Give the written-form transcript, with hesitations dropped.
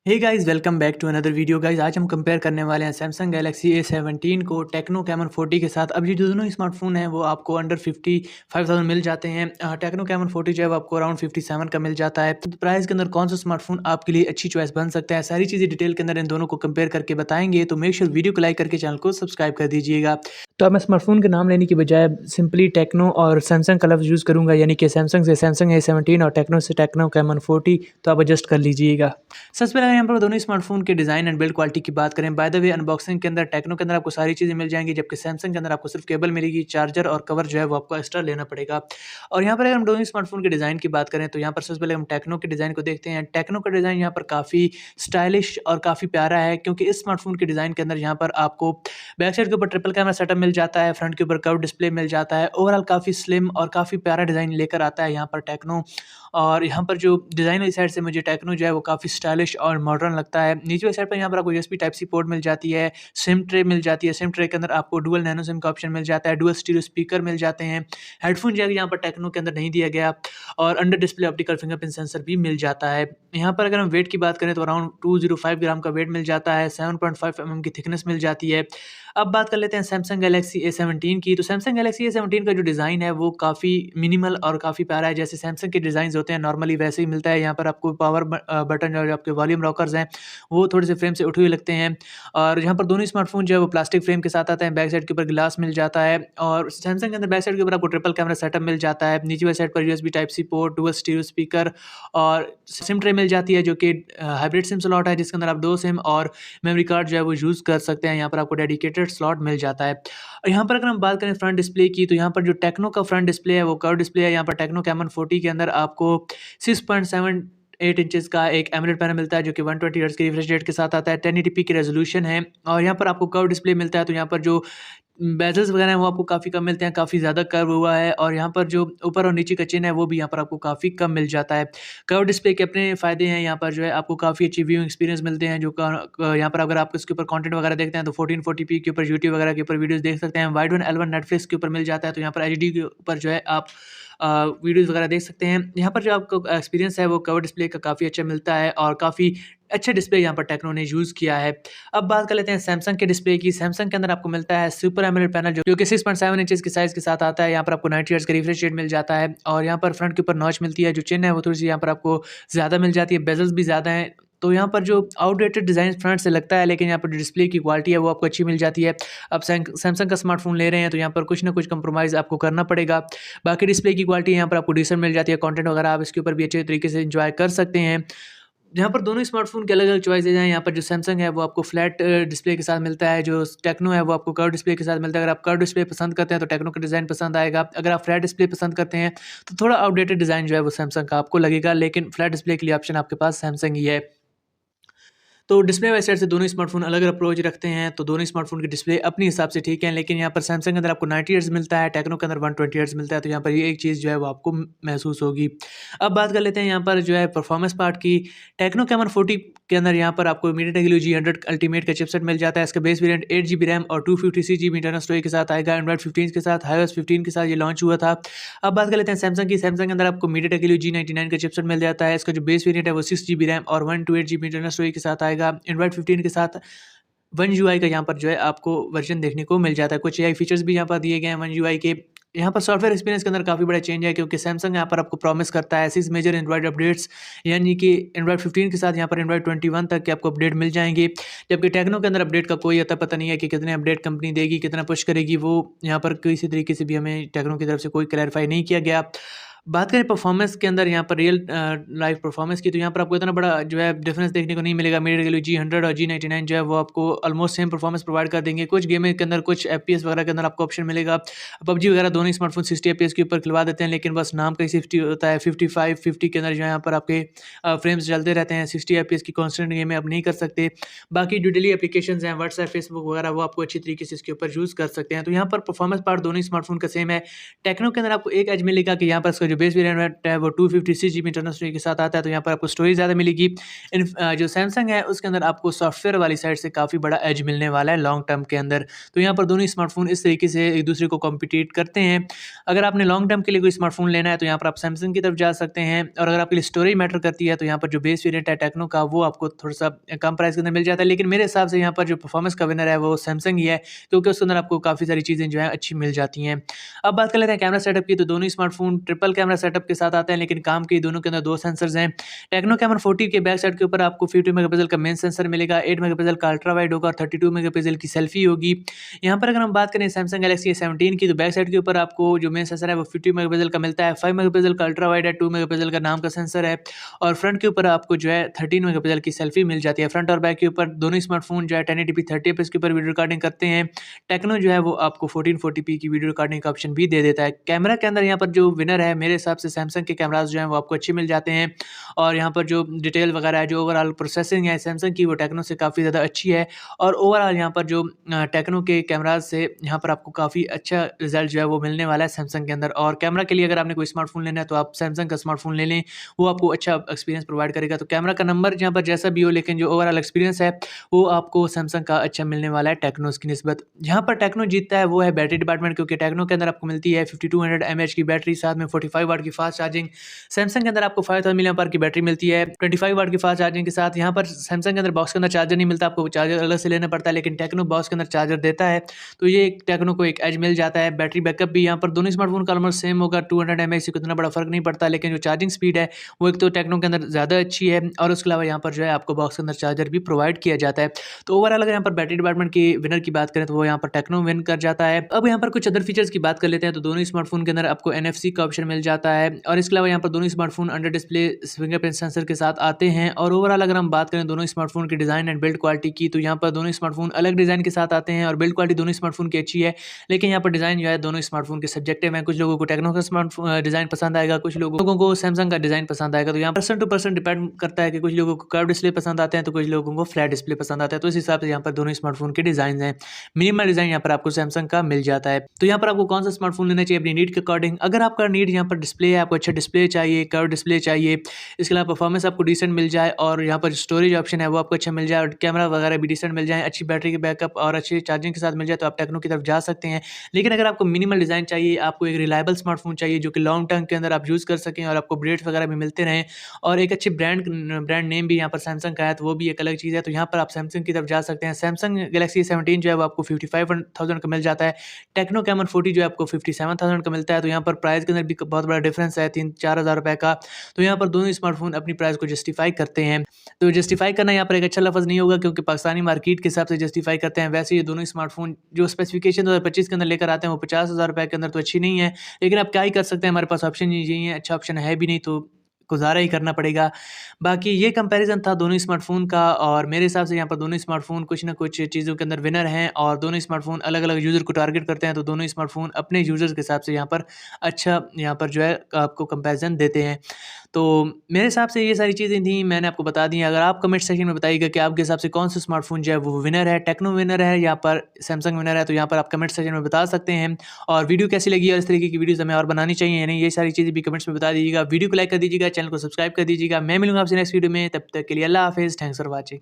Hey guys welcome back to another video guys. आज हम compare करने वाले हैं सैमसंग गैलेक्सी A17 को टेक्नो कैमन 40 के साथ। अब ये जो दोनों स्मार्टफोन हैं वो आपको अंडर 55,000 मिल जाते हैं। टेक्नो कैमन 40 जो है वो आपको अराउंड 57 का मिल जाता है। तो प्राइस के अंदर कौन सा स्मार्टफोन आपके लिए अच्छी चॉइस बन सकता है, सारी चीज़ें डिटेल के अंदर इन दोनों को कंपेयर करके बताएंगे। तो मेक श्योर वीडियो को लाइक करके चैनल को सब्सक्राइब कर दीजिएगा। तो अब मैं स्मार्टफोन के नाम लेने की बजाय सिंपली टेक्नो और सैमसंग का लफ्ज़ यूज़ करूँगा, यानी कि सैमसंग से सैमसंग A17 और टेक्नो से टेक्नो कैमन 40। तो आप एडजस्ट कर लीजिएगा। सबसे पहले अगर यहाँ पर दोनों स्मार्टफोन के डिज़ाइन एंड बिल्ड क्वालिटी की बात करें, बाय द वे अनबॉक्सिंग के अंदर टेक्नो के अंदर आपको सारी चीज़ें मिल जाएंगी, जबकि सैमसंग के अंदर आपको सिर्फ केबल मिलेगी, चार्जर और कवर जो है वो आपको एक्स्ट्रा लेना पड़ेगा। और यहाँ पर अगर हम दोनों स्मार्टफोन के डिज़ाइन की बात करें तो यहाँ पर सबसे पहले हम टेक्नो के डिज़ाइन को देखते हैं। टेक्नो का डिज़ाइन यहाँ पर काफ़ी स्टाइलिश और काफ़ी प्यारा है, क्योंकि इस स्मार्टफोन के डिज़ाइन के अंदर यहाँ पर आपको बैक साइड के ऊपर ट्रिपल कैमरा सेटअप मिल जाता है, फ्रंट के ऊपर कर्व डिस्प्ले मिल जाता है। ओवरऑल काफ़ी स्लिम और काफ़ी प्यारा डिज़ाइन लेकर आता है यहाँ पर टेक्नो। और यहाँ पर जो डिज़ाइन वाली साइड से मुझे टेक्नो जो है वो काफ़ी स्टाइलिश और मॉडर्न लगता है। नीचे वाली साइड पर यहाँ पर आपको यूएसबी टाइप सी पोर्ट मिल जाती है, सिम ट्रे मिल जाती है। सिम ट्रे के अंदर आपको डुअल नैनो सिम का ऑप्शन मिल जाता है, डुअल स्टीरियो स्पीकर मिल जाते हैं, हेडफोन जैक यहाँ पर टेक्नो के अंदर नहीं दिया गया, और under display optical fingerprint sensor भी मिल जाता है। यहाँ पर अगर हम वेट की बात करें तो अराउंड 205 ग्राम का वेट मिल जाता है, 7.5 mm की थिकनेस मिल जाती है। अब बात कर लेते हैं सैमसंग गैलेक्सी A17 की। तो सैमसंग गैलेक्सी A17 का जो डिज़ाइन है वो काफ़ी मिनिमल और काफ़ी प्यारा है। जैसे सैमसंग के डिज़ाइंस होते हैं नॉर्मली वैसे ही मिलता है। यहाँ पर आपको पावर बटन और आपके वॉल्यूम रॉकर्स हैं वो थोड़े से फ्रेम से उठे हुए लगते हैं। और यहाँ पर दोनों स्मार्टफोन जो है वो प्लास्टिक फ्रेम के साथ आते हैं। बैक साइड के ऊपर ग्लास मिल जाता है, और सैमसंग के अंदर बैक साइड के ऊपर आपको ट्रिपल कैमरा सेटअप मिल जाता है। नीचे वाली साइड पर USB type C port, dual stereo speaker और सिम ट्रे मिल जाती है, जो कि हाइब्रिड सिम स्लॉट है, जिसके अंदर आप 2 सिम और मेमोरी कार्ड जो है वो यूज़ कर सकते हैं। यहाँ पर आपको डेडिकेटेड स्लॉट मिल जाता है। और यहाँ पर अगर हम बात करें फ्रंट डिस्प्ले की, तो यहाँ पर जो टेक्नो का फ्रंट डिस्प्ले है वो कर्व डिस्प्ले है। यहाँ पर टेक्नो कैमन 40 के अंदर आपको 6.78 इंचेस का एक एमोलेड पैनल मिलता है, जो कि 120 हर्ट्ज की रिफ्रेश रेट के साथ आता है। 1080p की रेजोल्यूशन है, और यहाँ पर आपको कर्व डिस्प्ले मिलता है। तो यहाँ पर जो बेजल्स वगैरह हैं वो आपको काफ़ी कम मिलते हैं, काफ़ी ज़्यादा कर्व हुआ है। और यहाँ पर जो ऊपर और नीचे का चिन्ह है वो भी यहाँ पर आपको काफ़ी कम मिल जाता है। कर्व डिस्प्ले के अपने फ़ायदे हैं, यहाँ पर जो है आपको काफ़ी अच्छी व्यूइंग एक्सपीरियंस मिलते हैं। जो यहाँ पर अगर आप इसके ऊपर कंटेंट वगैरह देखते हैं तो 1440p के ऊपर यूट्यूब वगैरह के ऊपर वीडियोज़ देख सकते हैं। वाइड वन L1 नेटफ्लिक्स के ऊपर मिल जाता है। तो यहाँ पर एचडी के ऊपर जो है आप वीडियोज़ वगैरह देख सकते हैं। यहाँ पर जो आपको एक्सपीरियंस है वो कर्व डिस्प्ले का काफ़ी अच्छा मिलता है, और काफ़ी अच्छा डिस्प्ले यहाँ पर टेक्नो ने यूज़ किया है। अब बात कर लेते हैं सैमसंग के डिस्प्ले की। सैमसंग के अंदर आपको मिलता है सुपर एमोलेड पैनल, जो कि 6.7 इंचेस की साइज़ के साथ आता है। यहाँ पर आपको 90 हर्ट्ज का रिफ्रेश रेट मिल जाता है, और यहाँ पर फ्रंट के ऊपर नॉच मिलती है। जो चिन्ह है वो थोड़ी सी यहाँ पर आपको ज़्यादा मिल जाती है, बेजल्स भी ज़्यादा हैं। तो यहाँ पर जो आउटडेटेड डिज़ाइन फ्रंट से लगता है, लेकिन यहाँ पर जो डिस्प्ले की क्वालिटी है वो आपको अच्छी मिल जाती है। अब सैमसंग का स्मार्टफोन ले रहे हैं तो यहाँ पर कुछ ना कुछ कंप्रोमाइज़ आपको करना पड़ेगा। बाकी डिस्प्ले की क्वालिटी यहाँ पर आपको डिसेंट मिल जाती है, कंटेंट वगैरह आप इसके ऊपर भी अच्छे तरीके से एंजॉय कर सकते हैं। यहाँ पर दोनों स्मार्टफ़ोन के अलग-अलग चॉइसेस हैं। यहाँ पर जो सैमसंग है वो आपको फ्लैट डिस्प्ले के साथ मिलता है, जो टेक्नो है वो आपको कर्व डिस्प्ले के साथ मिलता है। अगर आप कर्व डिस्प्ले पसंद करते हैं तो टेक्नो का डिज़ाइन पसंद आएगा। अगर आप फ्लैट डिस्प्ले पसंद करते हैं तो थोड़ा आउटडेटेड डिज़ाइन जो है वो सैमसंग का आपको लगेगा, लेकिन फ्लैट डिस्प्ले के लिए ऑप्शन आपके पास सैमसंग ही है। तो डिस्प्ले वाइज साइड से दोनों स्मार्टफोन अलग-अलग अप्रोच रखते हैं, तो दोनों स्मार्टफोन की डिस्प्ले अपने हिसाब से ठीक है। लेकिन यहाँ पर सैमसंग के अंदर आपको 90 हर्ट्ज मिलता है, टेक्नो के अंदर 120 हर्ट्ज मिलता है। तो यहाँ पर ये एक चीज़ जो है वो आपको महसूस होगी। अब बात कर लेते हैं यहाँ पर जो है परफॉर्मेंस पार्ट की। टेक्नो कैमन 40 के अंदर यहाँ पर आपको मीडियाटेक हेलियो G100 अल्टीमेट का चिपसेट मिल जाता है। इसका बेस वेरिएंट 8 GB रैम और 256 GB इंटरनल स्टोरेज के साथ आएगा। एंड्रॉइड 15 के साथ, iOS 15 के साथ ये लॉन्च हुआ था। अब बात कर लेते हैं सैमसंग की। सैमसंग के अंदर आपको मीडियाटेक हेलियो G99 का चिपसेट मिल जाता है। इसका जो बेस वेरिएंट है वो 6 GB रैम और 128 GB इंटरनल स्टोरेज के साथ आएगा। एंड्रॉइड 15 के साथ वन यूआई का यहाँ पर जो है आपको वर्जन देखने को मिल जाता है। कुछ एआई फीचर्स भी यहाँ पर दिए गए हैं वन यूआई के। यहाँ पर सॉफ्टवेयर एक्सपीरियंस के अंदर काफ़ी बड़ा चेंज है, क्योंकि सैमसंग यहाँ पर आपको प्रॉमिस करता है 6 मेजर एंड्रॉइड अपडेट्स, यानी कि एंड्रॉइड 15 के साथ यहाँ पर एंड्रॉइड 21 तक के आपको अपडेट मिल जाएंगे। जबकि टेक्नो के अंदर अपडेट का कोई अता पता नहीं है कि कितने अपडेट कंपनी देगी, कितना पुश करेगी, वो यहाँ पर किसी तरीके से भी हमें टेक्नो की तरफ से कोई क्लैरिफाई नहीं किया गया। बात करें परफॉर्मेंस के अंदर यहाँ पर रियल लाइफ परफॉर्मेंस की, तो यहाँ पर आपको इतना बड़ा जो है डिफरेंस देखने को नहीं मिलेगा। मीडियाटेक G100 और G99 जो है वो आपको ऑलमोस्ट सेम परफॉर्मेंस प्रोवाइड कर देंगे। कुछ गेमिंग के अंदर, कुछ एफपीएस वगैरह के अंदर आपको ऑप्शन मिलेगा। पबजी वगैरह दोनों स्मार्टफोन 60 एफपीएस के ऊपर खिलवा देते हैं, लेकिन बस नाम का ही 60 होता है। 55 50 के अंदर जो है यहाँ पर आपके फ्रेम्स चलते रहते हैं। 60 एफपीएस की कॉन्स्टेंट गेम आप नहीं कर सकते। बाकी जो डेली एप्लीकेशन हैं व्हाट्सएप, फेसबुक वगैरह, वो आपको अच्छी तरीके से इसके ऊपर यूज़ कर सकते हैं। तो यहाँ पर परफॉर्मेंस पार्ट दोनों स्मार्टफोन का सेम है। टेक्नो के अंदर आपको एक एज मिलेगा कि यहाँ पर इसका जो जो बेस वेरिएंट है वो 256 GB इंटरनल स्टोरेज के साथ आता है, तो यहाँ पर आपको स्टोरेज ज़्यादा मिलेगी। जो सैमसंग है उसके अंदर आपको सॉफ्टवेयर वाली साइड से काफ़ी बड़ा एज मिलने वाला है लॉन्ग टर्म के अंदर। तो यहाँ पर दोनों स्मार्टफोन इस तरीके से एक दूसरे को कॉम्पिटिट करते हैं। अगर आपने लॉन्ग टर्म के लिए कोई स्मार्टफोन लेना है तो यहाँ पर आप सैमसंग की तरफ जा सकते हैं, और अगर आपके लिए स्टोरेज मैटर करती है तो यहाँ पर जो बेस वेरिएंट है टेक्नो का वो आपको थोड़ा सा कम प्राइस के अंदर मिल जाता है। लेकिन मेरे हिसाब से यहाँ पर जो परफॉर्मेंस का विनर है वो सैमसंग ही है, क्योंकि उसके अंदर आपको काफ़ी सारी चीज़ें जो है अच्छी मिल जाती हैं। अब बात कर लेते हैं कैमरा सेटअप की, तो दोनों स्मार्टफोन ट्रिपल कैमरा सेटअप के साथ आते हैं, लेकिन काम के दोनों के अंदर 2 सेंसर्स हैं। टेक्नो कैमरा 40 के बैक साइड के ऊपर आपको 50 मेगापिक्सल का मेन सेंसर मिलेगा, 8 मेगापिक्सल का अल्ट्रा वाइड होगा और 32 मेगापिक्सल की सेल्फी होगी। यहाँ पर अगर हम बात करें सैमसंग गैलेक्सी A17 की, तो बैक साइड के ऊपर आपको जो मेन सेंसर है वो 50 मेगापिक्सल का मिलता है, 5 मेगापिक्सल का अल्ट्रा वाइड है, 2 मेगापिक्सल का नाम का सेंसर है, और फ्रंट के ऊपर आपको जो है 13 मेगापिक्सल की सेल्फी मिल जाती है। फ्रंट और बैक के ऊपर दोनों स्मार्टफोन जो है 1080p 30fps के ऊपर वीडियो रिकॉर्डिंग करते हैं। टेक्नो जो है वो आपको 1440p की वीडियो रिकॉर्डिंग का ऑप्शन भी दे देता है। कैमरा के अंदर यहाँ पर जो विनर है मेरे हिसाब से सैमसंग के कैमराज जो हैं वो आपको अच्छे मिल जाते हैं, और यहाँ पर जो डिटेल वगैरह है, जो ओवरऑल प्रोसेसिंग है सैमसंग की वो टेक्नो से काफ़ी ज़्यादा अच्छी है, और ओवरऑल यहाँ पर जो टेक्नो के कैमराज से यहाँ पर आपको काफ़ी अच्छा रिजल्ट जो है वो मिलने वाला है सैमसंग के अंदर। और कैमरा के लिए अगर आपने कोई स्मार्टफोन लेना है तो आप सैमसंग का स्मार्टफोन ले लें, वो आपको अच्छा एक्सपीरियंस प्रोवाइड करेगा। तो कैमरा का नंबर यहाँ पर जैसा भी हो, लेकिन जो ओवरऑल एक्सपीरियंस है वो आपको सैमसंग का अच्छा मिलने वाला है टेक्नो की निस्बत। यहाँ पर टेक्नो जीतता है वो है बैटरी डिपार्टमेंट, क्योंकि टेक्नो के अंदर आपको मिलती है 5200 mAh की बैटरी, साथ में 45 वाट की फास्ट चार्जिंग। सैमसंग के अंदर आपको 5000 mAh की बैटरी मिलती है 25 वाट की फास्ट चार्जिंग के साथ। यहाँ पर सैमसंग के अंदर बॉक्स के अंदर चार्जर नहीं मिलता, आपको चार्जर अलग से लेना पड़ता है, लेकिन टेक्नो बॉक्स के अंदर चार्जर देता है, तो ये टेक्नो को एक एज मिल जाता है। बैटरी बैकअप भी यहाँ पर दोनों स्मार्टफोन का ऑलमोस्ट सेम होगा, 200 mAh से इतना बड़ा फर्क नहीं पड़ता, लेकिन जो चार्जिंग स्पीड है वो एक तो टेक्नो के अंदर ज़्यादा अच्छी है, और उसके अलावा यहाँ पर जो है आपको बॉक्स के अंदर चार्जर भी प्रोवाइड किया जाता है। तो ओवरऑल अगर यहाँ पर बैटरी डिपार्टमेंट की विनर की बात करें तो वो यहाँ पर टेक्नो विन कर जाता है। अब यहाँ पर कुछ अदर फीचर्स की बात कर लेते हैं, तो दोनों स्मार्टफोन के अंदर आपको NFC का ऑप्शन मिल जाता है, और इसके अलावा यहाँ पर दोनों smartphone under display fingerprint sensor के साथ आते हैं। और ओवरऑल अगर हम बात करें दोनों स्मार्टफोन की डिज़ाइन एंड बिल्ड क्वालिटी की, तो यहाँ पर दोनों स्मार्टफोन अलग डिज़ाइन के साथ आते हैं, और बिल्ड क्वालिटी दोनों स्मार्टफोन की अच्छी है, लेकिन यहाँ पर डिज़ाइन जो है दोनों स्मार्टफोन के सब्जेक्टिव है। कुछ लोगों को टेक्नो का स्मार्ट डिज़ाइन पसंद आएगा, कुछ लोगों को सैमसंग का डिज़ाइन पसंद आएगा। तो यहाँ पर्सन टू पर्सन डिपेंड करता है कि कुछ लोगों को कर्व डिस्प्ले पसंद आते हैं, तो कुछ लोगों को फ्लैट डिस्प्ले पसंद आता है। तो इस हिसाब से यहाँ पर दोनों स्मार्टफोन के डिज़ाइन हैं। मिनिमल डिज़ाइन यहाँ पर आपको सैमसंग का मिल जाता है। तो यहाँ पर आपको कौन सा स्मार्टफोन लेना चाहिए अपनी नीड के अकॉर्डिंग। अगर आपका नीड यहाँ पर डिस्प्ले है, आपको अच्छा डिस्प्ले चाहिए, कर्व डिस्प्ले चाहिए, इसके अलावा परफॉर्मेंस आपको डिसेंट मिल जाए, और यहाँ पर स्टोरेज ऑप्शन है वो आपको अच्छा मिल जाए, और कैमरा वगैरह भी डिसेंट मिल जाए, अच्छी बैटरी के बैकअप और अच्छी चार्जिंग के साथ मिल जाए, तो आप टेक्नो की तरफ जा सकते हैं। लेकिन अगर आपको मिनिमल डिज़ाइन चाहिए, आपको एक रिलायबल स्मार्टफोन चाहिए जो कि लॉन्ग टर्म के अंदर आप यूज़ कर सकें और आपको अपडेट्स वगैरह भी मिलते रहें, और एक अच्छी ब्रांड नेम भी यहाँ पर सैमसंग का है, तो वो भी एक अलग चीज़ है। तो यहाँ पर आप सैमसंग की तरफ जा सकते हैं। सैमसंग गैलेक्सी A17 जो है वो आपको 55,000 का मिल जाता है। टेक्नो कैमन 40 जो है आपको 57,000 का मिलता है। तो यहाँ पर प्राइस के अंदर भी बहुत बड़ा डिफरेंस है, 3-4 हज़ार रुपये का। तो यहाँ पर दोनों स्मार्टफोन अपनी प्राइस को जस्टिफाई करते हैं। तो जस्टिफाई करना यहाँ पर एक अच्छा लफ्ज़ नहीं होगा, क्योंकि पाकिस्तानी मार्केट के हिसाब से जस्टिफाई करते हैं। वैसे ये दोनों स्मार्टफोन जो स्पेसिफिकेशन 2025 के अंदर लेकर आते हैं वो 50,000 रुपये के अंदर तो अच्छी नहीं है, लेकिन आप क्या ही कर सकते हैं, हमारे पास ऑप्शन ही नहीं है, अच्छा ऑप्शन है भी नहीं, तो गुज़ारा ही करना पड़ेगा। बाकी ये कंपैरिज़न था दोनों स्मार्टफ़ोन का, और मेरे हिसाब से यहाँ पर दोनों स्मार्टफ़ोन कुछ ना कुछ चीज़ों के अंदर विनर हैं, और दोनों स्मार्टफ़ोन अलग-अलग यूज़र को टारगेट करते हैं। तो दोनों स्मार्टफ़ोन अपने यूज़र्स के हिसाब से यहाँ पर अच्छा यहाँ पर जो है आपको कंपैरिज़न देते हैं। तो मेरे हिसाब से ये सारी चीज़ें थी, मैंने आपको बता दी हैं। अगर आप कमेंट सेक्शन में बताइएगा कि आपके हिसाब से कौन सा स्मार्टफ़ोन जो है वो विनर है, टेक्नो विनर है या पर सैमसंग विनर है, तो यहाँ पर आप कमेंट सेक्शन में बता सकते हैं। और वीडियो कैसी लगी और इस तरीके की वीडियोज़ हमें और बनानी चाहिए या नहीं, ये सारी चीज़ें भी कमेंट्स में बता दीजिएगा। वीडियो को लाइक कर दीजिएगा, चैनल को सब्सक्राइब कर दीजिएगा। मैं मिलूँगा आपसे नेक्स्ट वीडियो में, तब तक के लिए अल्लाह हाफ़िज़। Thanks for watching.